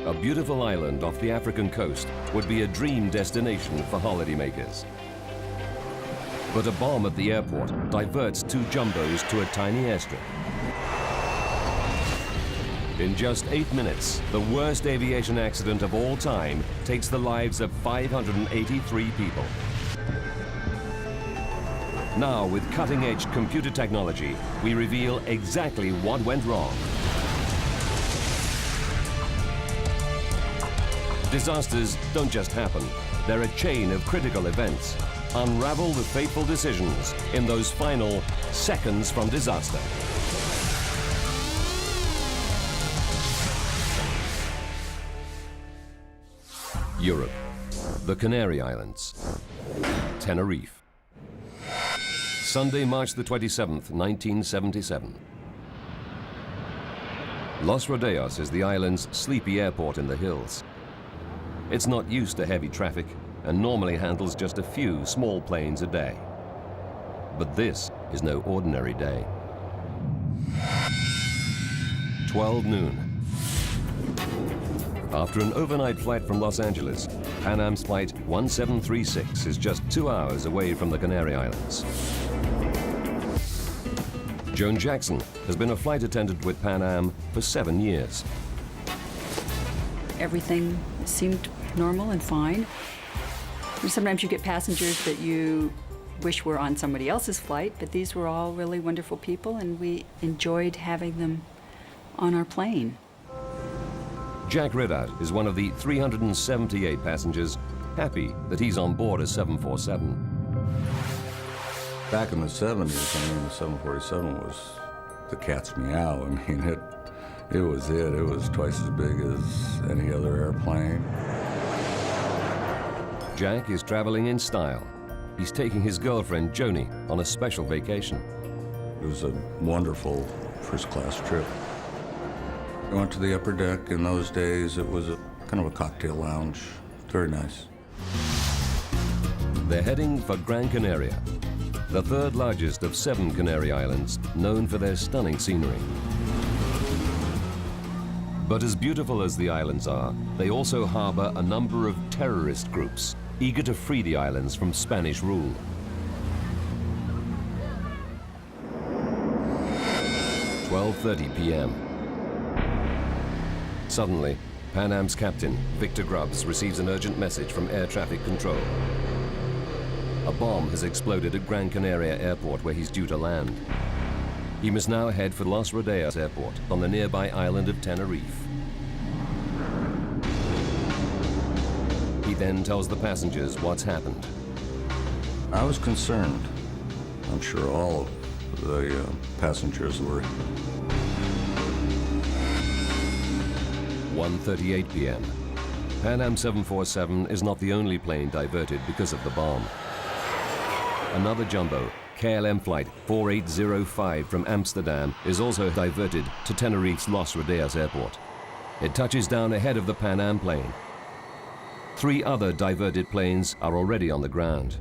a beautiful island off the African coast would be a dream destination for holidaymakers. But a bomb at the airport diverts two jumbos to a tiny airstrip. In just 8 minutes, the worst aviation accident of all time takes the lives of 583 people. Now, with cutting-edge computer technology, we reveal exactly what went wrong. Disasters don't just happen. They're a chain of critical events. Unravel the fateful decisions in those final seconds from disaster. Europe, the Canary Islands, Tenerife. Sunday, March the 27th, 1977. Los Rodeos is the island's sleepy airport in the hills. It's not used to heavy traffic and normally handles just a few small planes a day. But this is no ordinary day. 12 noon. After an overnight flight from Los Angeles, Pan Am's flight 1736 is just 2 hours away from the Canary Islands. Joan Jackson has been a flight attendant with Pan Am for 7 years. Everything seemed normal and fine. Sometimes you get passengers that you wish were on somebody else's flight, but these were all really wonderful people, and we enjoyed having them on our plane. Jack Ridout is one of the 378 passengers happy that he's on board a 747. Back in the 70s, I mean, the 747 was the cat's meow. I mean, it was it. It was twice as big as any other airplane. Jack is traveling in style. He's taking his girlfriend, Joni, on a special vacation. It was a wonderful first-class trip. We went to the upper deck. In those days, it was a kind of a cocktail lounge. Very nice. They're heading for Gran Canaria, the third largest of 7 Canary Islands, known for their stunning scenery. But as beautiful as the islands are, they also harbor a number of terrorist groups, eager to free the islands from Spanish rule. "12:30 p.m. Suddenly, Pan Am's captain, Victor Grubbs, receives an urgent message from air traffic control. A bomb has exploded at Gran Canaria Airport, where he's due to land. He must now head for Los Rodeos Airport on the nearby island of Tenerife. He then tells the passengers what's happened. I was concerned. I'm sure all of the passengers were. 1:38 p.m. Pan Am 747 is not the only plane diverted because of the bomb. Another jumbo, KLM flight 4805 from Amsterdam, is also diverted to Tenerife's Los Rodeos Airport. It touches down ahead of the Pan Am plane. 3 other diverted planes are already on the ground.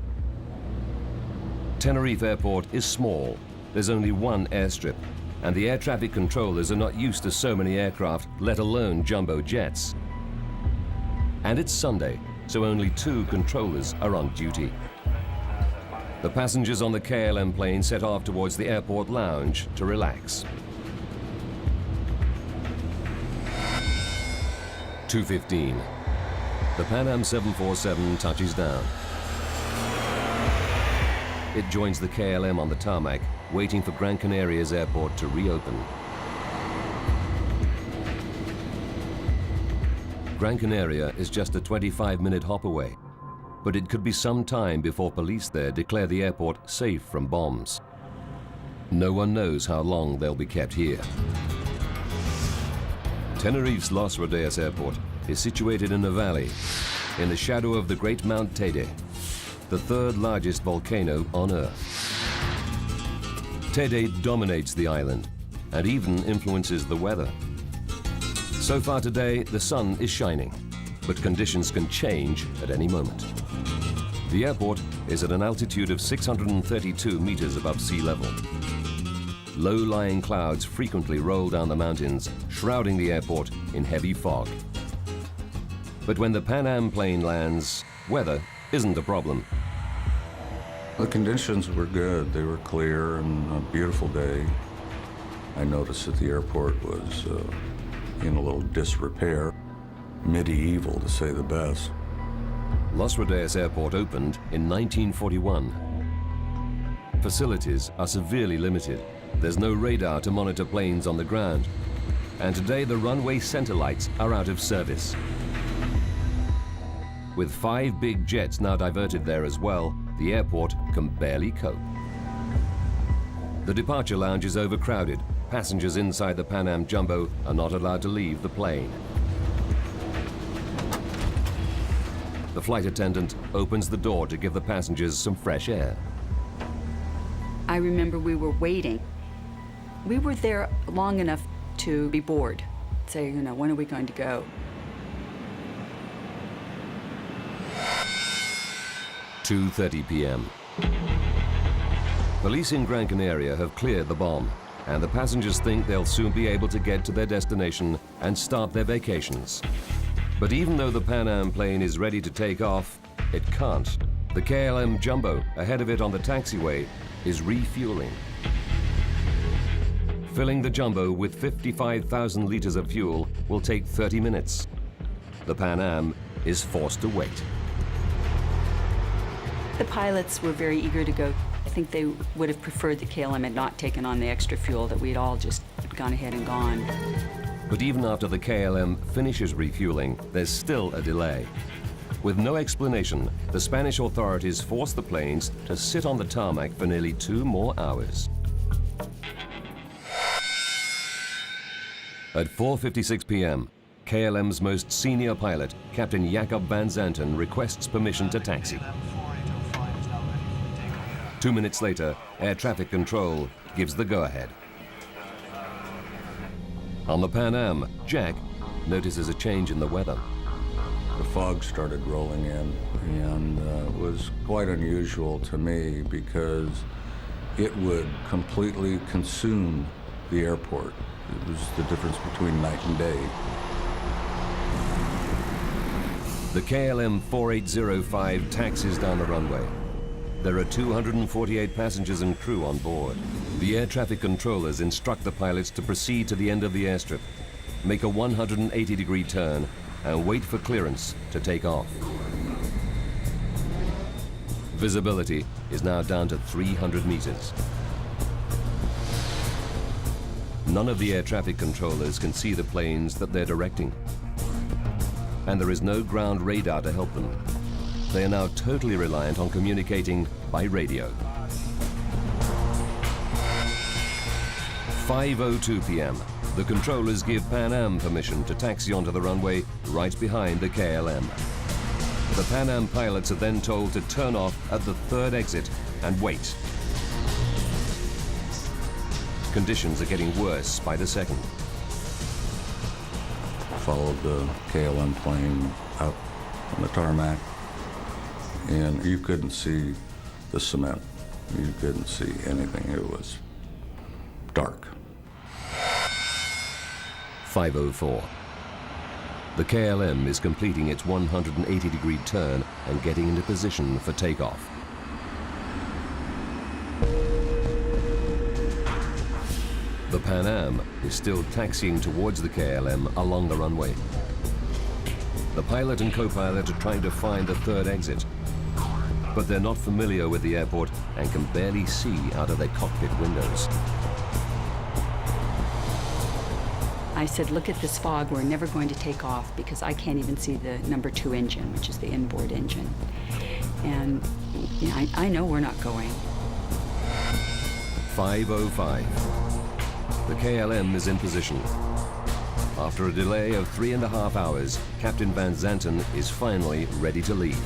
Tenerife Airport is small. There's only one airstrip, and the air traffic controllers are not used to so many aircraft, let alone jumbo jets. And it's Sunday, so only 2 controllers are on duty. The passengers on the KLM plane set off towards the airport lounge to relax. 2:15. The Pan Am 747 touches down. It joins the KLM on the tarmac, waiting for Gran Canaria's airport to reopen. Gran Canaria is just a 25-minute hop away, but it could be some time before police there declare the airport safe from bombs. No one knows how long they'll be kept here. Tenerife's Los Rodeos Airport is situated in a valley, in the shadow of the great Mount Teide, the 3rd largest volcano on Earth. Teide dominates the island and even influences the weather. So far today, the sun is shining, but conditions can change at any moment. The airport is at an altitude of 632 meters above sea level. Low-lying clouds frequently roll down the mountains, shrouding the airport in heavy fog. But when the Pan Am plane lands, weather isn't a problem. The conditions were good. They were clear and a beautiful day. I noticed that the airport was in a little disrepair. Medieval, to say the best. Los Rodeos Airport opened in 1941. Facilities are severely limited. There's no radar to monitor planes on the ground. And today the runway center lights are out of service. With 5 big jets now diverted there as well, the airport can barely cope. The departure lounge is overcrowded. Passengers inside the Pan Am Jumbo are not allowed to leave the plane. The flight attendant opens the door to give the passengers some fresh air. I remember we were waiting. We were there long enough to be bored. Say, when are we going to go? (2:30 p.m.) Police in Gran Canaria have cleared the bomb, and the passengers think they'll soon be able to get to their destination and start their vacations. But even though the Pan Am plane is ready to take off, it can't. The KLM Jumbo, ahead of it on the taxiway, is refueling. Filling the Jumbo with 55,000 liters of fuel will take 30 minutes. The Pan Am is forced to wait. The pilots were very eager to go. I think they would have preferred the KLM had not taken on the extra fuel, that we'd all just gone ahead and gone. But even after the KLM finishes refueling, there's still a delay. With no explanation, the Spanish authorities force the planes to sit on the tarmac for nearly 2 more hours. At 4:56 p.m., KLM's most senior pilot, Captain Jacob van Zanten, requests permission to taxi. 2 minutes later, air traffic control gives the go-ahead. On the Pan Am, Jack notices a change in the weather. The fog started rolling in, and it was quite unusual to me because it would completely consume the airport. It was the difference between night and day. The KLM 4805 taxis down the runway. There are 248 passengers and crew on board. The air traffic controllers instruct the pilots to proceed to the end of the airstrip, make a 180-degree turn, and wait for clearance to take off. Visibility is now down to 300 meters. None of the air traffic controllers can see the planes that they're directing. And there is no ground radar to help them. They are now totally reliant on communicating by radio. 5:02 p.m. The controllers give Pan Am permission to taxi onto the runway right behind the KLM. The Pan Am pilots are then told to turn off at the 3rd exit and wait. Conditions are getting worse by the second. Followed the KLM plane out on the tarmac, and you couldn't see the cement. You couldn't see anything. It was dark. 5:04. The KLM is completing its 180-degree turn and getting into position for takeoff. The Pan Am is still taxiing towards the KLM along the runway. The pilot and co-pilot are trying to find the 3rd exit, but they're not familiar with the airport and can barely see out of their cockpit windows. I said, look at this fog, we're never going to take off because I can't even see the number 2 engine, which is the inboard engine. And I know we're not going. 5:05. The KLM is in position. After a delay of 3.5 hours, Captain Van Zanten is finally ready to leave.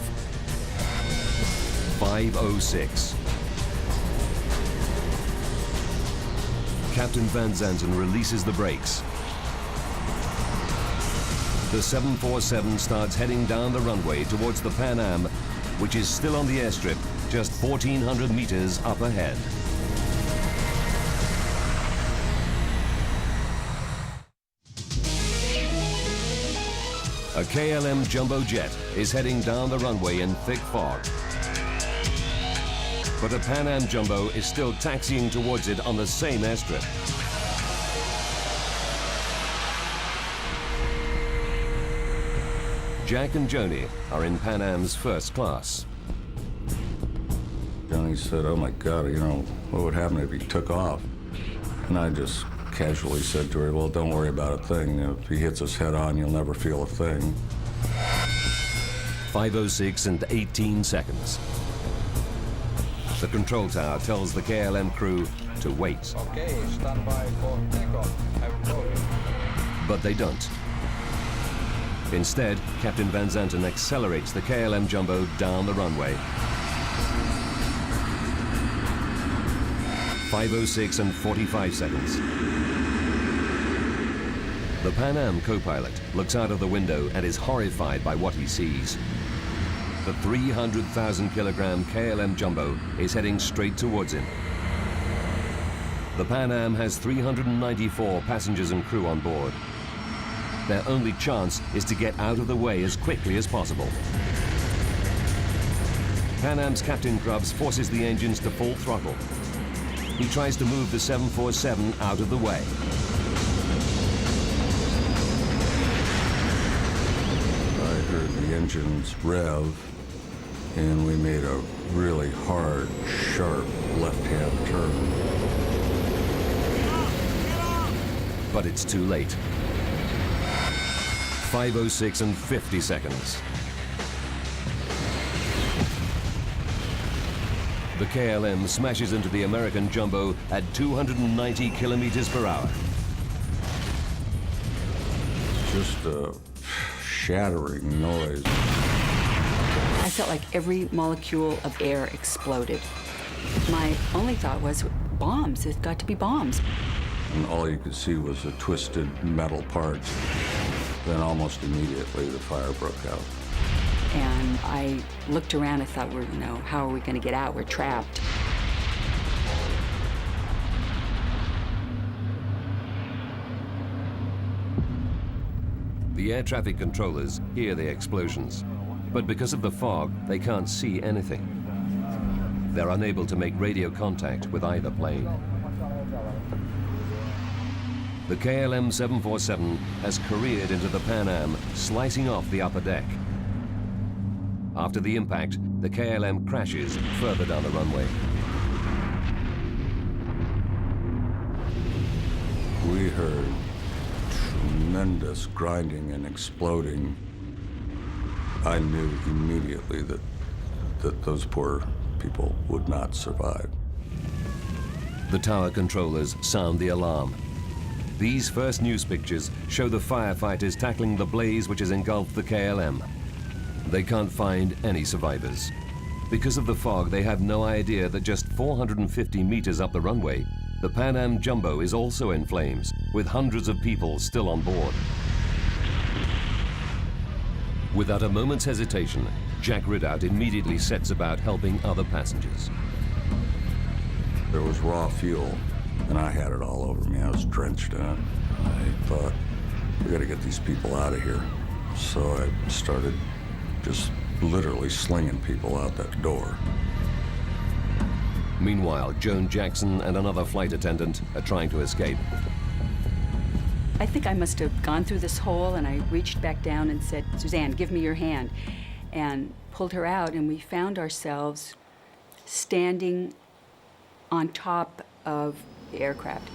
5:06. Captain Van Zanten releases the brakes. The 747 starts heading down the runway towards the Pan Am, which is still on the airstrip, just 1,400 meters up ahead. A KLM jumbo jet is heading down the runway in thick fog. But a Pan Am jumbo is still taxiing towards it on the same airstrip. Jack and Joni are in Pan Am's first class. Johnny said, "Oh my God, you know, what would happen if he took off?" And I just casually said to her, "Well, don't worry about a thing. If he hits us head on, you'll never feel a thing." 5:06 and 18 seconds. The control tower tells the KLM crew to wait. Okay, stand by for takeoff. I'm rolling. But they don't. Instead, Captain Van Zanten accelerates the KLM jumbo down the runway. 5:06 and 45 seconds. The Pan Am co-pilot looks out of the window and is horrified by what he sees. The 300,000-kilogram KLM jumbo is heading straight towards him. The Pan Am has 394 passengers and crew on board. Their only chance is to get out of the way as quickly as possible. Pan Am's Captain Grubbs forces the engines to full throttle. He tries to move the 747 out of the way. I heard the engines rev, and we made a really hard, sharp left-hand turn. But it's too late. 5:06 and 50 seconds. The KLM smashes into the American jumbo at 290 kilometers per hour. Just a shattering noise. I felt like every molecule of air exploded. My only thought was, bombs, it's got to be bombs. And all you could see was the twisted metal parts. Then almost immediately the fire broke out. And I looked around and thought, how are we going to get out? We're trapped. The air traffic controllers hear the explosions, but because of the fog, they can't see anything. They're unable to make radio contact with either plane. The KLM 747 has careered into the Pan Am, slicing off the upper deck. After the impact, the KLM crashes further down the runway. We heard tremendous grinding and exploding. I knew immediately that those poor people would not survive. The tower controllers sound the alarm. These first news pictures show the firefighters tackling the blaze which has engulfed the KLM. They can't find any survivors. Because of the fog, they have no idea that just 450 meters up the runway, the Pan Am jumbo is also in flames, with hundreds of people still on board. Without a moment's hesitation, Jack Ridout immediately sets about helping other passengers. There was raw fuel, and I had it all over me. I was drenched in it. I thought, we gotta get these people out of here. So I started just literally slinging people out that door. Meanwhile, Joan Jackson and another flight attendant are trying to escape. I think I must have gone through this hole, and I reached back down and said, "Suzanne, give me your hand," and pulled her out, and we found ourselves standing on top of the aircraft.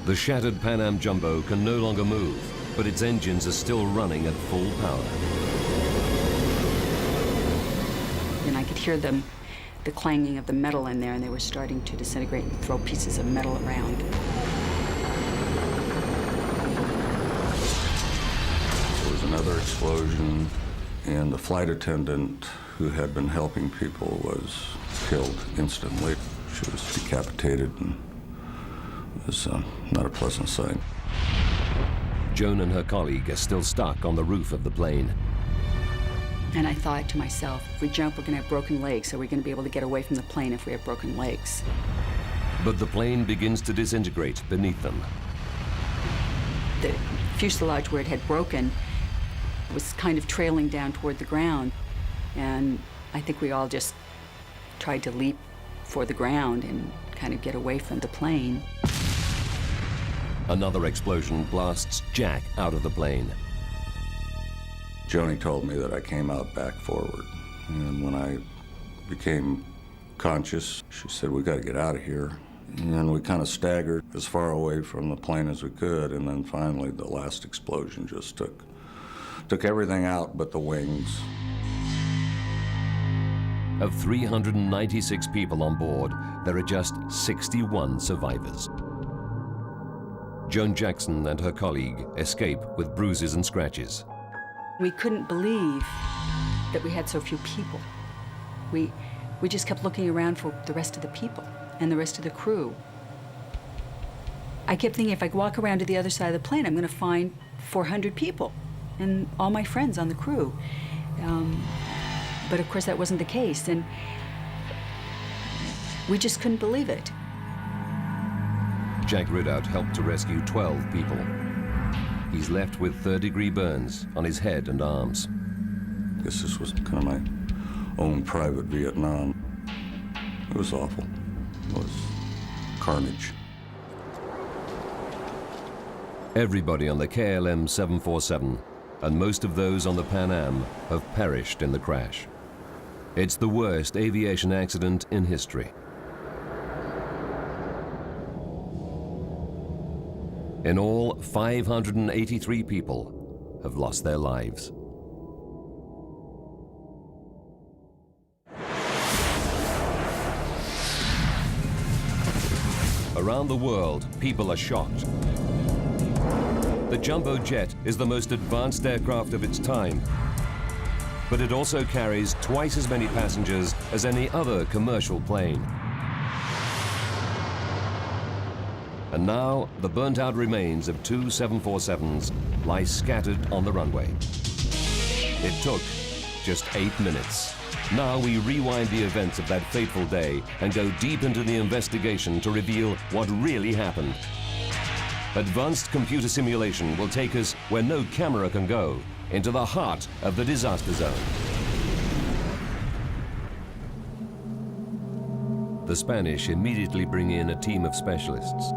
The shattered Pan Am jumbo can no longer move, but its engines are still running at full power. And I could hear the clanging of the metal in there, and they were starting to disintegrate and throw pieces of metal around. There was another explosion, and the flight attendant who had been helping people was killed instantly. She was decapitated, and it was not a pleasant sight. Joan and her colleague are still stuck on the roof of the plane. And I thought to myself, if we jump, we're going to have broken legs. Are we going to be able to get away from the plane if we have broken legs? But the plane begins to disintegrate beneath them. The fuselage where it had broken was kind of trailing down toward the ground. And I think we all just tried to leap for the ground and kind of get away from the plane. Another explosion blasts Jack out of the plane. Joni told me that I came out back forward. And when I became conscious, she said, "We got to get out of here." And we kind of staggered as far away from the plane as we could. And then finally, the last explosion just took everything out but the wings. Of 396 people on board, there are just 61 survivors. Joan Jackson and her colleague escape with bruises and scratches. We couldn't believe that we had so few people. We just kept looking around for the rest of the people and the rest of the crew. I kept thinking, if I walk around to the other side of the plane, I'm going to find 400 people and all my friends on the crew. But of course, that wasn't the case, and we just couldn't believe it. Jack Ridout helped to rescue 12 people. He's left with third-degree burns on his head and arms. I guess this was kind of my own private Vietnam. It was awful. It was carnage. Everybody on the KLM 747 and most of those on the Pan Am have perished in the crash. It's the worst aviation accident in history. In all, 583 people have lost their lives. Around the world, people are shocked. The jumbo jet is the most advanced aircraft of its time, but it also carries twice as many passengers as any other commercial plane. And now, the burnt-out remains of two 747s lie scattered on the runway. It took just 8 minutes. Now we rewind the events of that fateful day and go deep into the investigation to reveal what really happened. Advanced computer simulation will take us where no camera can go, into the heart of the disaster zone. The Spanish immediately bring in a team of specialists.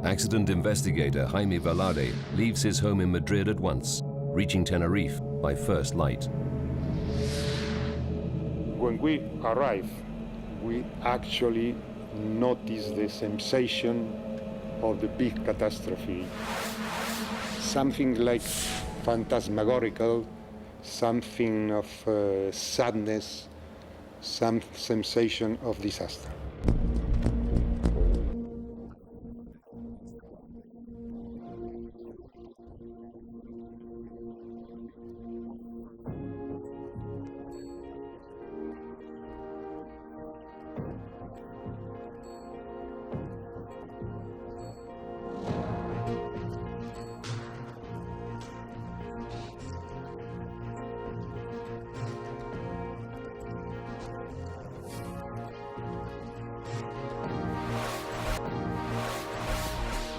Accident investigator Jaime Velarde leaves his home in Madrid at once, reaching Tenerife by first light. When we arrived, we actually noticed the sensation of the big catastrophe. Something like phantasmagorical, something of sadness, some sensation of disaster.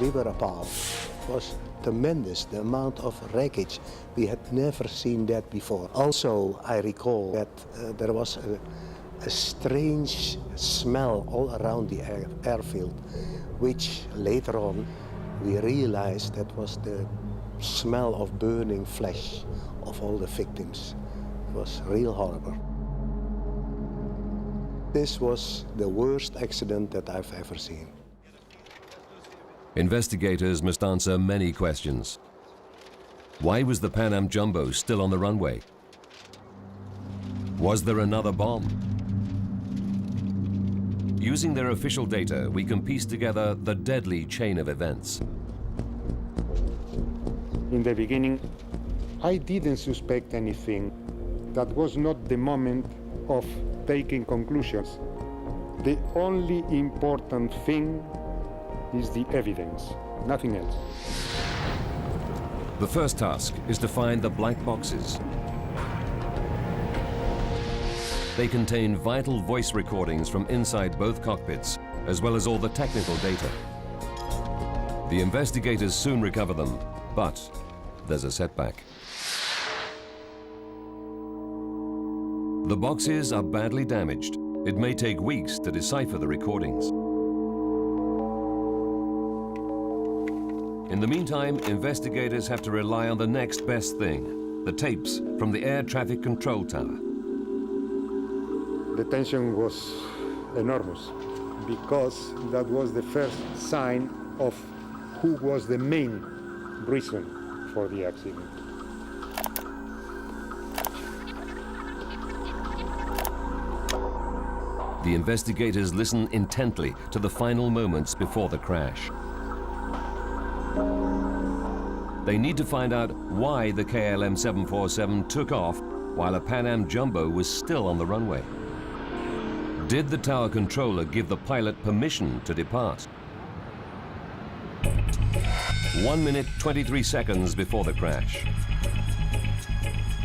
We were appalled. It was tremendous, the amount of wreckage. We had never seen that before. Also, I recall that there was a strange smell all around the airfield, which later on we realized that was the smell of burning flesh of all the victims. It was real horrible. This was the worst accident that I've ever seen. Investigators must answer many questions. Why was the Pan Am Jumbo still on the runway? Was there another bomb? Using their official data, we can piece together the deadly chain of events. In the beginning, I didn't suspect anything. That was not the moment of taking conclusions. The only important thing is the evidence, nothing else. The first task is to find the black boxes. They contain vital voice recordings from inside both cockpits, as well as all the technical data. The investigators soon recover them, but there's a setback. The boxes are badly damaged. It may take weeks to decipher the recordings. In the meantime, investigators have to rely on the next best thing, the tapes from the air traffic control tower. The tension was enormous because that was the first sign of who was the main reason for the accident. The investigators listen intently to the final moments before the crash. They need to find out why the KLM 747 took off while a Pan Am Jumbo was still on the runway. Did the tower controller give the pilot permission to depart? 1 minute, 23 seconds before the crash.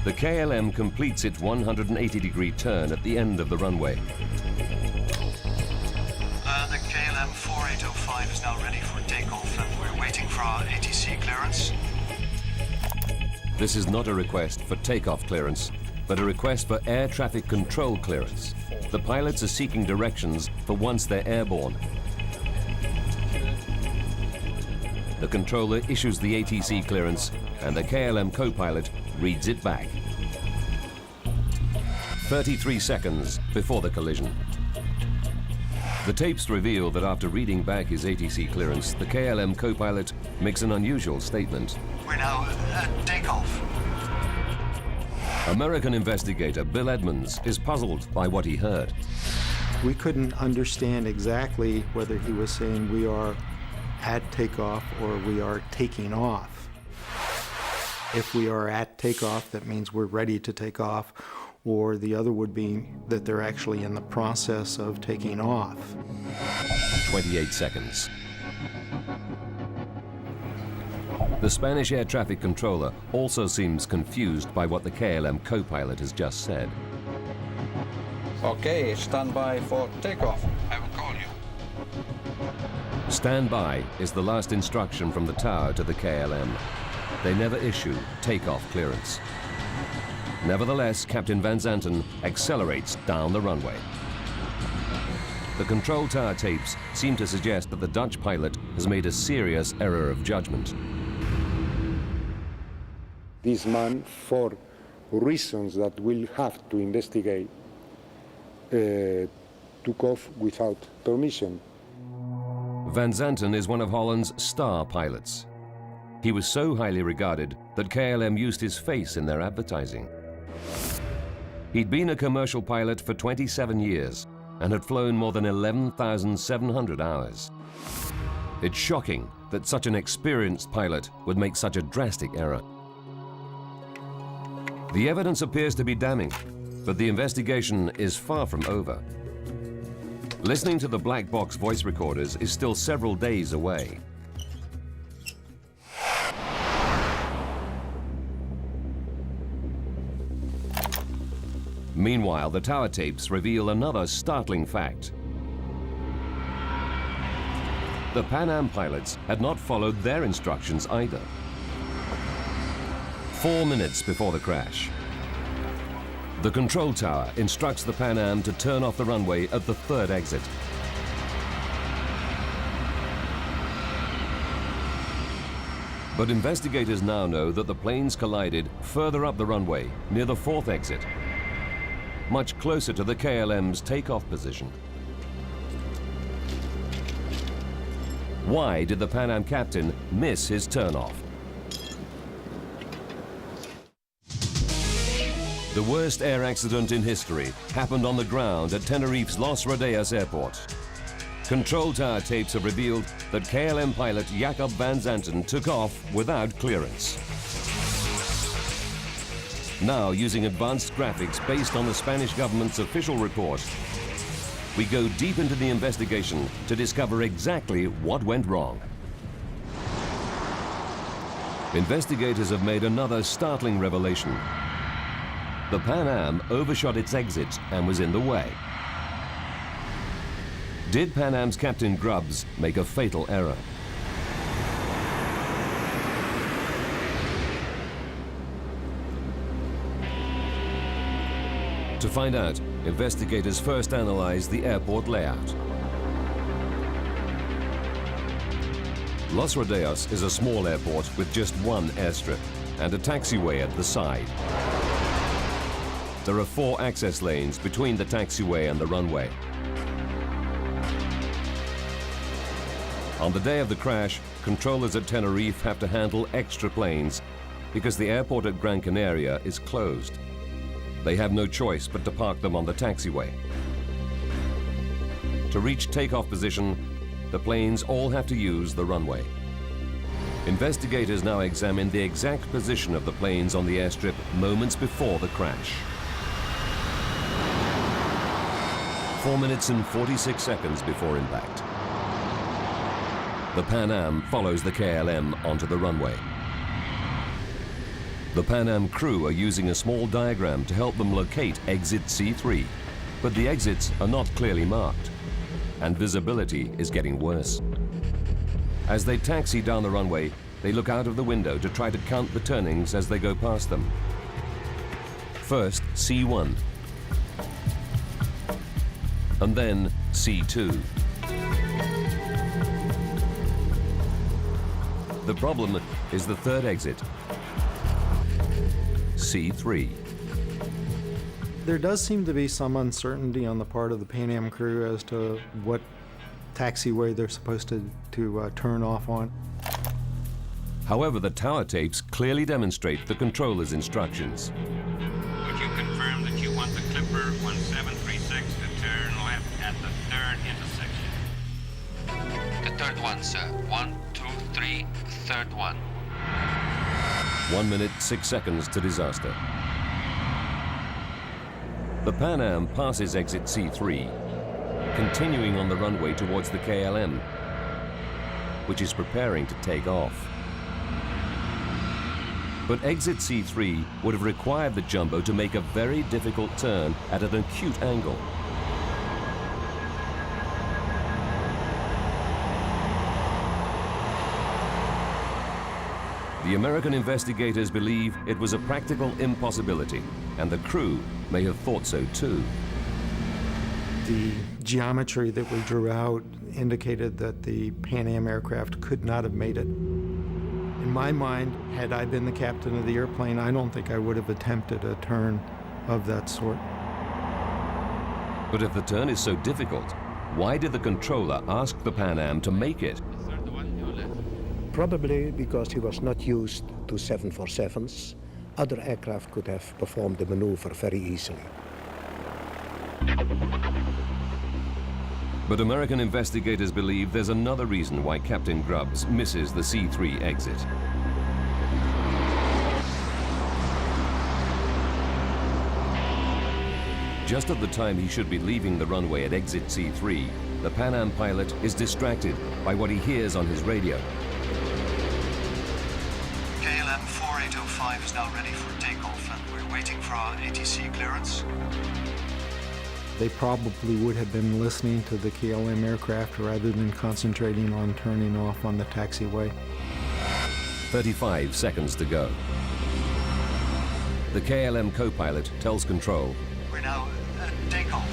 The KLM completes its 180-degree turn at the end of the runway. The KLM 4805 is now ready for takeoff and we're waiting for our ATC clearance. This is not a request for takeoff clearance, but a request for air traffic control clearance. The pilots are seeking directions for once they're airborne. The controller issues the ATC clearance and the KLM co-pilot reads it back. 33 seconds before the collision. The tapes reveal that after reading back his ATC clearance, the KLM co-pilot makes an unusual statement. We're now at takeoff. American investigator Bill Edmonds is puzzled by what he heard. We couldn't understand exactly whether he was saying we are at takeoff or we are taking off. If we are at takeoff, that means we're ready to take off, or the other would be that they're actually in the process of taking off. 28 seconds. The Spanish air traffic controller also seems confused by what the KLM co-pilot has just said. Okay, stand by for takeoff. I will call you. Stand by is the last instruction from the tower to the KLM. They never issue takeoff clearance. Nevertheless, Captain Van Zanten accelerates down the runway. The control tower tapes seem to suggest that the Dutch pilot has made a serious error of judgment. This man, for reasons that we'll have to investigate, took off without permission. Van Zanten is one of Holland's star pilots. He was so highly regarded that KLM used his face in their advertising. He'd been a commercial pilot for 27 years and had flown more than 11,700 hours. It's shocking that such an experienced pilot would make such a drastic error. The evidence appears to be damning, but the investigation is far from over. Listening to the black box voice recorders is still several days away. Meanwhile, the tower tapes reveal another startling fact. The Pan Am pilots had not followed their instructions either. 4 minutes before the crash, the control tower instructs the Pan Am to turn off the runway at the third exit. But investigators now know that the planes collided further up the runway, near the fourth exit, much closer to the KLM's takeoff position. Why did the Pan Am captain miss his turnoff? The worst air accident in history happened on the ground at Tenerife's Los Rodeos airport. Control tower tapes have revealed that KLM pilot Jacob Van Zanten took off without clearance. Now, using advanced graphics based on the Spanish government's official report, we go deep into the investigation to discover exactly what went wrong. Investigators have made another startling revelation. The Pan Am overshot its exit and was in the way. Did Pan Am's Captain Grubbs make a fatal error? To find out, investigators first analyzed the airport layout. Los Rodeos is a small airport with just one airstrip and a taxiway at the side. There are 4 access lanes between the taxiway and the runway. On the day of the crash, controllers at Tenerife have to handle extra planes because the airport at Gran Canaria is closed. They have no choice but to park them on the taxiway. To reach takeoff position, the planes all have to use the runway. Investigators now examine the exact position of the planes on the airstrip moments before the crash. 4 minutes and 46 seconds before impact. The Pan Am follows the KLM onto the runway. The Pan Am crew are using a small diagram to help them locate exit C3, but the exits are not clearly marked, and visibility is getting worse. As they taxi down the runway, they look out of the window to try to count the turnings as they go past them. First, C1, and then C2. The problem is the third exit, C3. There does seem to be some uncertainty on the part of the Pan Am crew as to what taxiway they're supposed to turn off on. However, the tower tapes clearly demonstrate the controller's instructions. Would you confirm that you want the Clipper 1736 to turn left at the third intersection? The third one, sir. 1, 2, 3, third one. 1 minute, 6 seconds to disaster. The Pan Am passes exit C3, continuing on the runway towards the KLM, which is preparing to take off. But exit C3 would have required the jumbo to make a very difficult turn at an acute angle. The American investigators believe it was a practical impossibility, and the crew may have thought so too. The geometry that we drew out indicated that the Pan Am aircraft could not have made it. In my mind, had I been the captain of the airplane, I don't think I would have attempted a turn of that sort. But if the turn is so difficult, why did the controller ask the Pan Am to make it? Probably because he was not used to 747s. Other aircraft could have performed the maneuver very easily. But American investigators believe there's another reason why Captain Grubbs misses the C3 exit. Just at the time he should be leaving the runway at exit C3, the Pan Am pilot is distracted by what he hears on his radio. KLM 4805 is now ready for takeoff and we're waiting for our ATC clearance. They probably would have been listening to the KLM aircraft rather than concentrating on turning off on the taxiway. 35 seconds to go. The KLM co-pilot tells control. We're now at takeoff.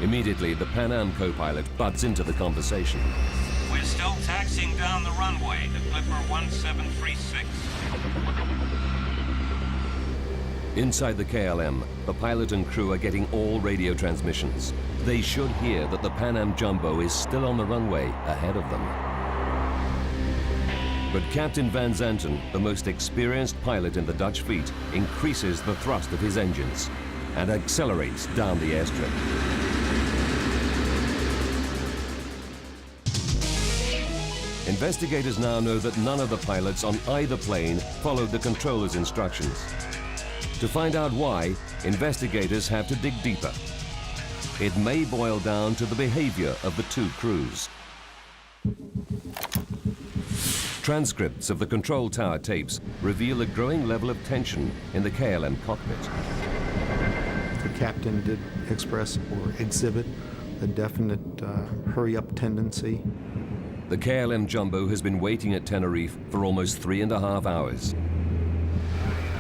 Immediately, the Pan Am co-pilot butts into the conversation. We're still taxiing down the runway, the Clipper 1736. Inside the KLM, the pilot and crew are getting all radio transmissions. They should hear that the Pan Am Jumbo is still on the runway ahead of them. But Captain Van Zanten, the most experienced pilot in the Dutch fleet, increases the thrust of his engines and accelerates down the airstrip. Investigators now know that none of the pilots on either plane followed the controller's instructions. To find out why, investigators have to dig deeper. It may boil down to the behavior of the two crews. Transcripts of the control tower tapes reveal a growing level of tension in the KLM cockpit. The captain did express or exhibit a definite hurry-up tendency. The KLM Jumbo has been waiting at Tenerife for almost 3.5 hours.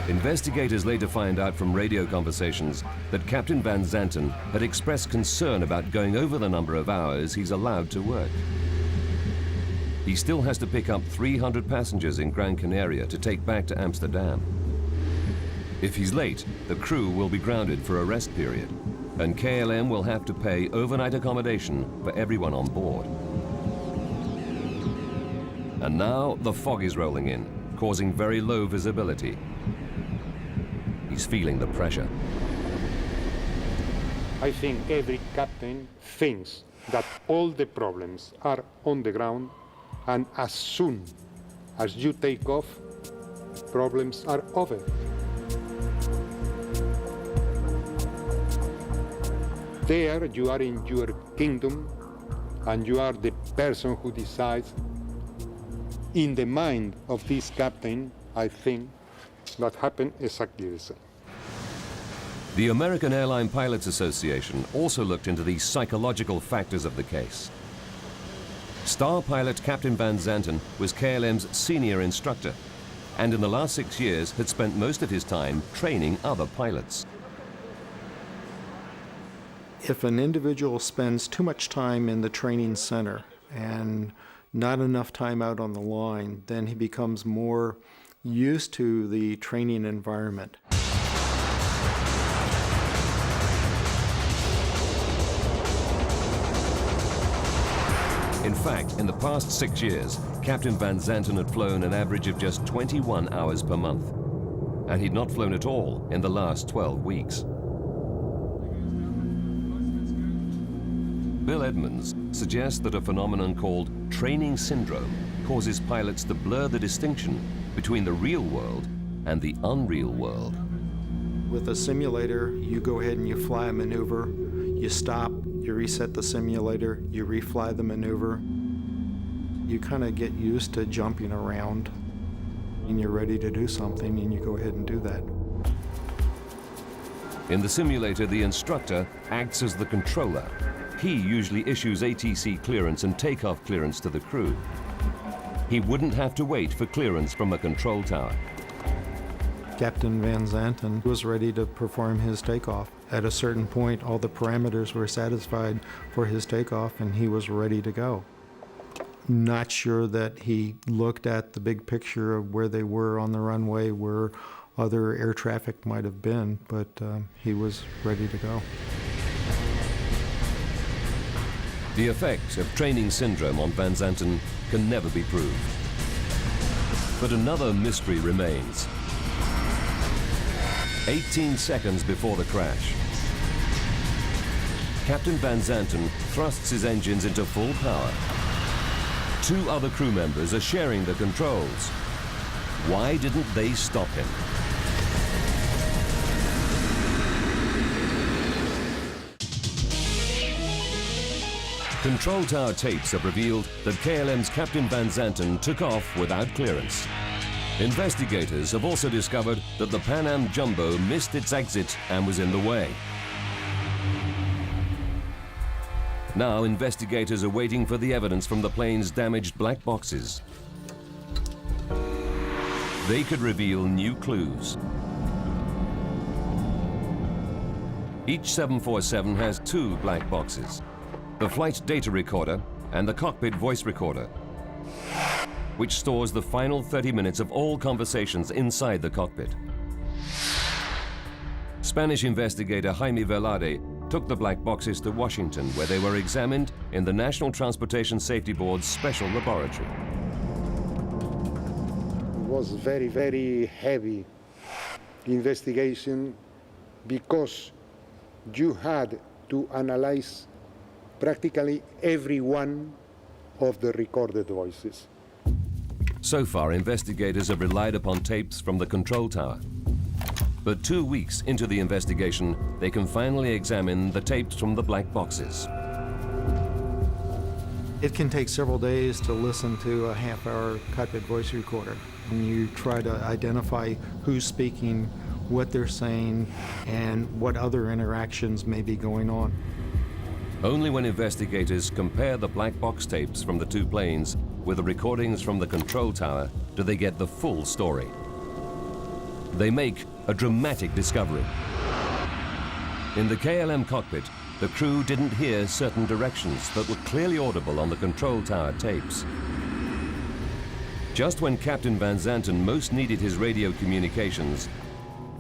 Investigators later find out from radio conversations that Captain Van Zanten had expressed concern about going over the number of hours he's allowed to work. He still has to pick up 300 passengers in Gran Canaria to take back to Amsterdam. If he's late, the crew will be grounded for a rest period, and KLM will have to pay overnight accommodation for everyone on board. And now the fog is rolling in, causing very low visibility. He's feeling the pressure. I think every captain thinks that all the problems are on the ground, and as soon as you take off, problems are over. There you are in your kingdom, and you are the person who decides. In the mind of this captain, I think that happened exactly the same. The American Airline Pilots Association also looked into the psychological factors of the case. Star pilot Captain Van Zanten was KLM's senior instructor, and in the last 6 years had spent most of his time training other pilots. If an individual spends too much time in the training center and not enough time out on the line, then he becomes more used to the training environment. In fact, in the past 6 years, Captain Van Zanten had flown an average of just 21 hours per month, and he'd not flown at all in the last 12 weeks. Bill Edmonds suggests that a phenomenon called training syndrome causes pilots to blur the distinction between the real world and the unreal world. With a simulator, you go ahead and you fly a maneuver, you stop, you reset the simulator, you refly the maneuver. You kind of get used to jumping around, and you're ready to do something, and you go ahead and do that. In the simulator, the instructor acts as the controller. He usually issues ATC clearance and takeoff clearance to the crew. He wouldn't have to wait for clearance from a control tower. Captain Van Zanten was ready to perform his takeoff. At a certain point, all the parameters were satisfied for his takeoff, and he was ready to go. Not sure that he looked at the big picture of where they were on the runway, where other air traffic might have been, but he was ready to go. The effects of training syndrome on Van Zanten can never be proved. But another mystery remains. 18 seconds before the crash, Captain Van Zanten thrusts his engines into full power. 2 other crew members are sharing the controls. Why didn't they stop him? Control tower tapes have revealed that KLM's Captain Van Zanten took off without clearance. Investigators have also discovered that the Pan Am Jumbo missed its exit and was in the way. Now investigators are waiting for the evidence from the plane's damaged black boxes. They could reveal new clues. Each 747 has 2 black boxes: the flight data recorder and the cockpit voice recorder, which stores the final 30 minutes of all conversations inside the cockpit. Spanish investigator Jaime Velarde took the black boxes to Washington, where they were examined in the National Transportation Safety Board's special laboratory. It was very, very heavy investigation because you had to analyze practically every one of the recorded voices. So far, investigators have relied upon tapes from the control tower. But 2 weeks into the investigation, they can finally examine the tapes from the black boxes. It can take several days to listen to a half-hour cockpit voice recorder. And you try to identify who's speaking, what they're saying, and what other interactions may be going on. Only when investigators compare the black box tapes from the 2 planes with the recordings from the control tower do they get the full story. they make a dramatic discovery. In the KLM cockpit, the crew didn't hear certain directions that were clearly audible on the control tower tapes. Just when Captain Van Zanten most needed his radio communications,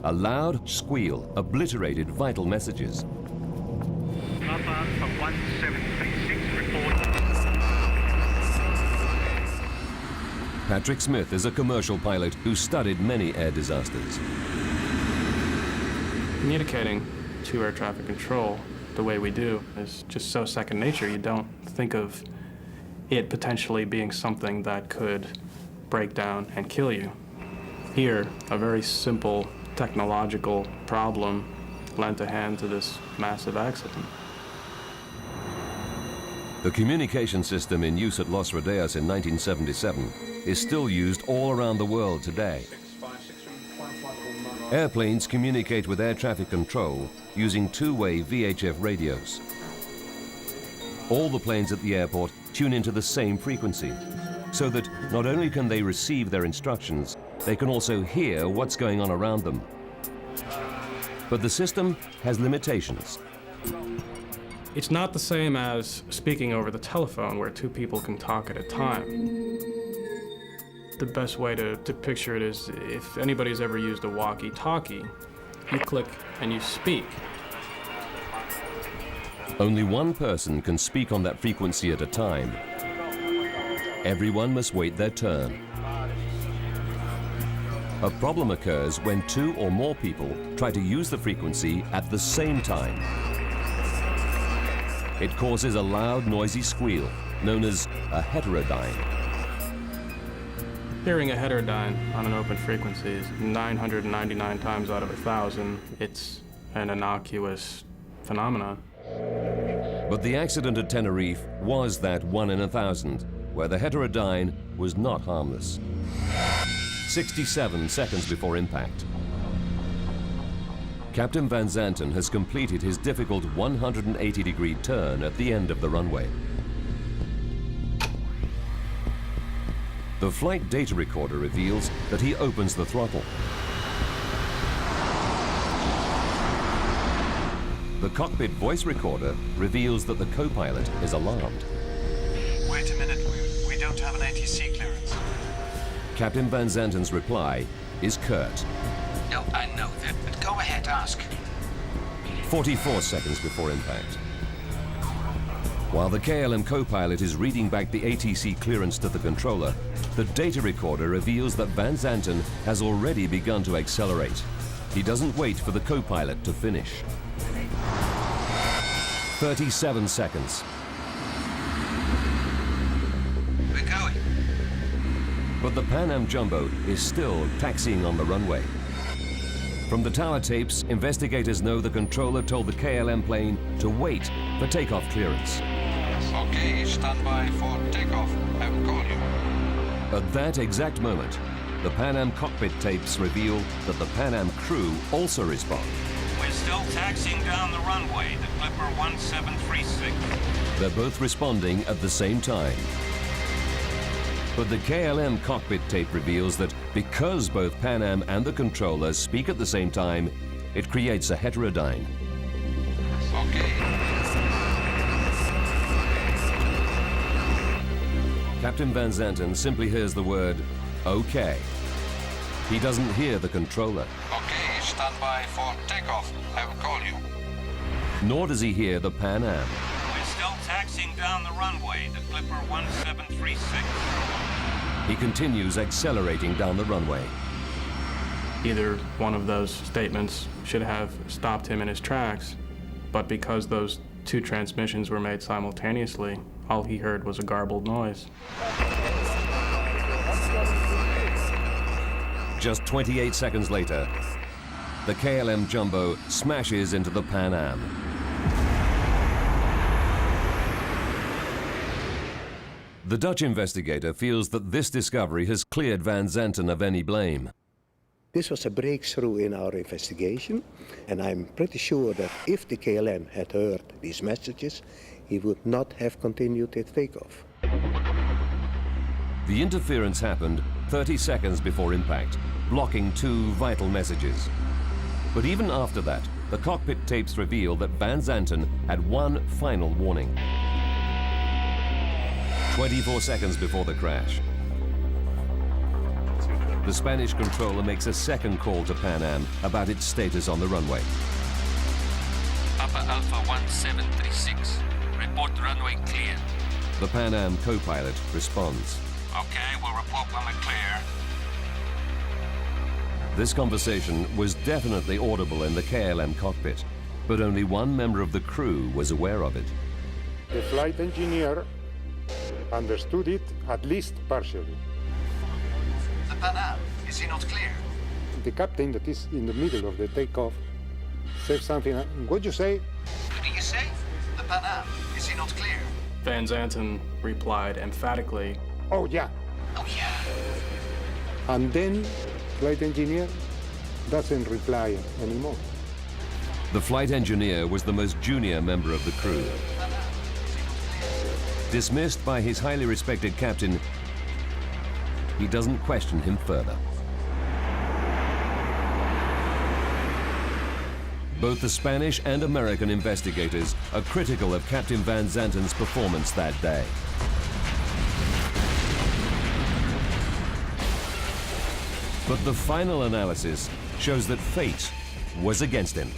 a loud squeal obliterated vital messages. Papa from 1736 report. Patrick Smith is a commercial pilot who studied many air disasters. Communicating to air traffic control the way we do is just so second nature. You don't think of it potentially being something that could break down and kill you. Here, a very simple technological problem lent a hand to this massive accident. The communication system in use at Los Rodeos in 1977 is still used all around the world today. Airplanes communicate with air traffic control using two-way VHF radios. All the planes at the airport tune into the same frequency, so that not only can they receive their instructions, they can also hear what's going on around them. But the system has limitations. It's not the same as speaking over the telephone where two people can talk at a time. The best way to picture it is if anybody's ever used a walkie-talkie, you click and you speak. Only one person can speak on that frequency at a time. Everyone must wait their turn. A problem occurs when two or more people try to use the frequency at the same time. It causes a loud, noisy squeal, known as a heterodyne. Hearing a heterodyne on an open frequency is 999 times out of 1,000. It's an innocuous phenomenon. But the accident at Tenerife was that 1 in 1,000, where the heterodyne was not harmless. 67 seconds before impact. Captain Van Zanten has completed his difficult 180-degree turn at the end of the runway. The flight data recorder reveals that he opens the throttle. The cockpit voice recorder reveals that the co-pilot is alarmed. Wait a minute, we don't have an ATC clearance. Captain Van Zanten's reply is curt. No, I know that, but go ahead, ask. 44 seconds before impact. While the KLM co-pilot is reading back the ATC clearance to the controller, the data recorder reveals that Van Zanten has already begun to accelerate. He doesn't wait for the co-pilot to finish. 37 seconds. We're going. But the Pan Am Jumbo is still taxiing on the runway. From the tower tapes, investigators know the controller told the KLM plane to wait for takeoff clearance. Okay, stand by for takeoff. I will call you. At that exact moment, the Pan Am cockpit tapes reveal that the Pan Am crew also respond. We're still taxiing down the runway, the Clipper 1736. They're both responding at the same time. But the KLM cockpit tape reveals that because both Pan Am and the controller speak at the same time, it creates a heterodyne. Okay. Captain Van Zanten simply hears the word, "okay." He doesn't hear the controller. Okay, stand by for takeoff. I will call you. Nor does he hear the Pan Am. We're still taxiing down the runway, the Clipper 1736. He continues accelerating down the runway. Either one of those statements should have stopped him in his tracks, but because those two transmissions were made simultaneously, all he heard was a garbled noise. Just 28 seconds later, the KLM Jumbo smashes into the Pan Am. The Dutch investigator feels that this discovery has cleared Van Zanten of any blame. This was a breakthrough in our investigation, and I'm pretty sure that if the KLM had heard these messages, he would not have continued its takeoff. The interference happened 30 seconds before impact, blocking 2 vital messages. But even after that, the cockpit tapes reveal that Van Zanten had one final warning. 24 seconds before the crash, the Spanish controller makes a second call to Pan Am about its status on the runway. Papa Alpha 1736. Report runway clear. The Pan Am co-pilot responds. Okay, we'll report when we're clear. This conversation was definitely audible in the KLM cockpit, but only one member of the crew was aware of it. The flight engineer understood it, at least partially. The Pan Am, is he not clear? The captain that is in the middle of the takeoff said something. What you say? What do you say? The Pan Am, is he not clear? Van Zanten replied emphatically, Oh, yeah. Oh, yeah. And then flight engineer doesn't reply anymore. The flight engineer was the most junior member of the crew. Dismissed by his highly respected captain, he doesn't question him further. Both the Spanish and American investigators are critical of Captain Van Zanten's performance that day. But the final analysis shows that fate was against him.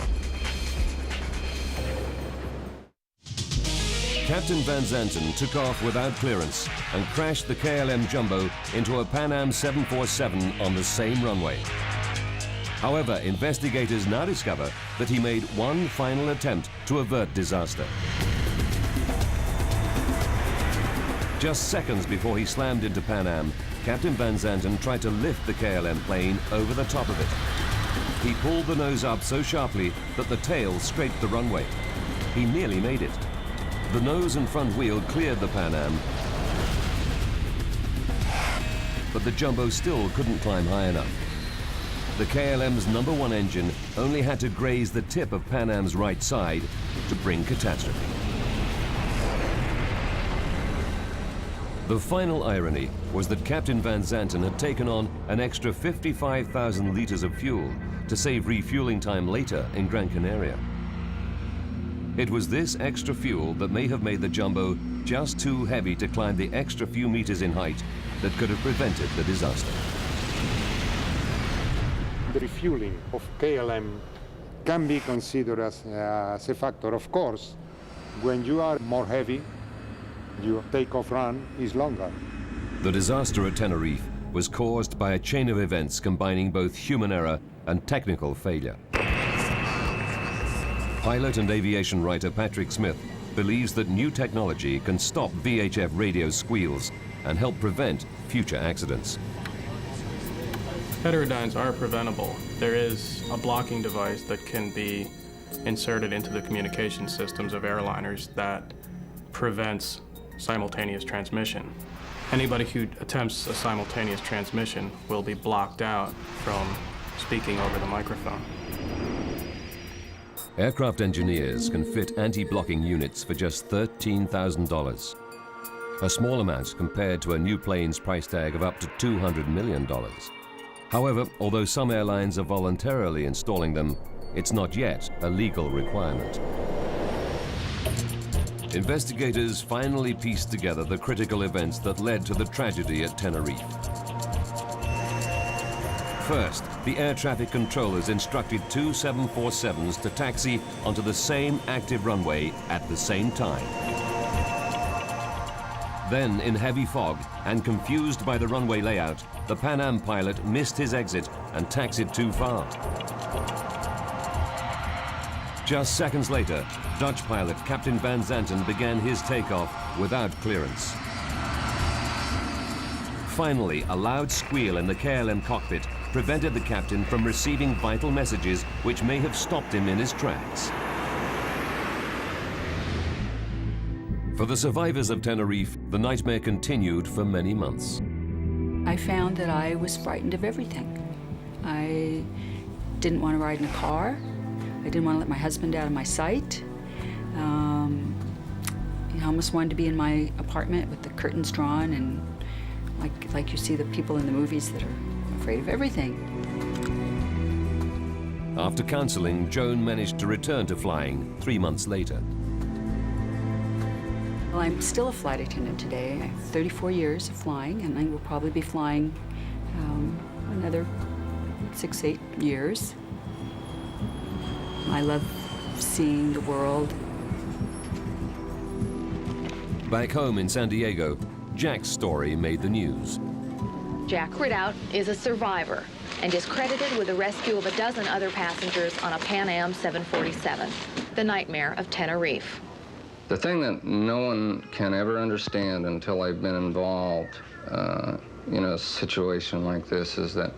Captain Van Zanten took off without clearance and crashed the KLM Jumbo into a Pan Am 747 on the same runway. However, investigators now discover that he made one final attempt to avert disaster. Just seconds before he slammed into Pan Am, Captain Van Zanten tried to lift the KLM plane over the top of it. He pulled the nose up so sharply that the tail scraped the runway. He nearly made it. The nose and front wheel cleared the Pan Am, but the Jumbo still couldn't climb high enough. The KLM's #1 engine only had to graze the tip of Pan Am's right side to bring catastrophe. The final irony was that Captain Van Zanten had taken on an extra 55,000 liters of fuel to save refueling time later in Gran Canaria. It was this extra fuel that may have made the Jumbo just too heavy to climb the extra few meters in height that could have prevented the disaster. The refueling of KLM can be considered as a factor. Of course, when you are more heavy, your takeoff run is longer. The disaster at Tenerife was caused by a chain of events combining both human error and technical failure. Pilot and aviation writer Patrick Smith believes that new technology can stop VHF radio squeals and help prevent future accidents. heterodynes are preventable. There is a blocking device that can be inserted into the communication systems of airliners that prevents simultaneous transmission. Anybody who attempts a simultaneous transmission will be blocked out from speaking over the microphone. Aircraft engineers can fit anti-blocking units for just $13,000. A small amount compared to a new plane's price tag of up to $200 million. However, although some airlines are voluntarily installing them, it's not yet a legal requirement. Investigators finally pieced together the critical events that led to the tragedy at Tenerife. First, the air traffic controllers instructed two 747s to taxi onto the same active runway at the same time. Then, in heavy fog and confused by the runway layout, the Pan Am pilot missed his exit and taxied too far. Just seconds later, Dutch pilot Captain Van Zanten began his takeoff without clearance. Finally, a loud squeal in the KLM cockpit prevented the captain from receiving vital messages which may have stopped him in his tracks. For the survivors of Tenerife, the nightmare continued for many months. I found that I was frightened of everything. I didn't want to ride in a car. I didn't want to let my husband out of my sight. I almost wanted to be in my apartment with the curtains drawn and like you see the people in the movies that are afraid of everything. After counseling, Joan managed to return to flying 3 months later. Well, I'm still a flight attendant today. I have 34 years of flying, and I will probably be flying another 6-8 years. I love seeing the world. Back home in San Diego, Jack's story made the news. Jack Ridout is a survivor and is credited with the rescue of a dozen other passengers on a Pan Am 747, the nightmare of Tenerife. The thing that no one can ever understand until I've been involved in a situation like this is that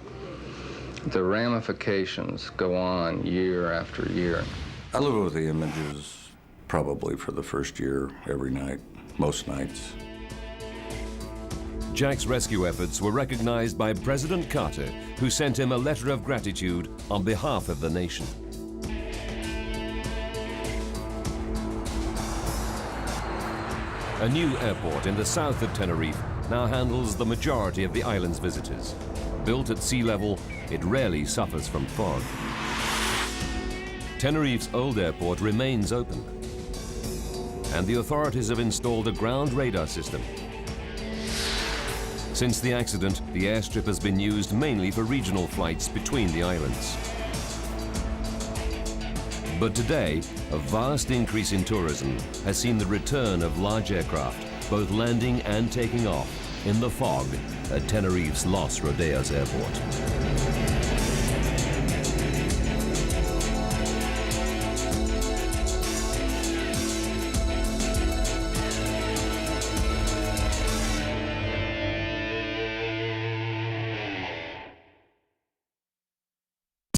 the ramifications go on year after year. I live with the images probably for the first year, every night, most nights. Jack's rescue efforts were recognized by President Carter, who sent him a letter of gratitude on behalf of the nation. A new airport in the south of Tenerife now handles the majority of the island's visitors. Built at sea level, it rarely suffers from fog. Tenerife's old airport remains open, and the authorities have installed a ground radar system. Since the accident, the airstrip has been used mainly for regional flights between the islands. But today, a vast increase in tourism has seen the return of large aircraft, both landing and taking off, in the fog at Tenerife's Los Rodeos Airport.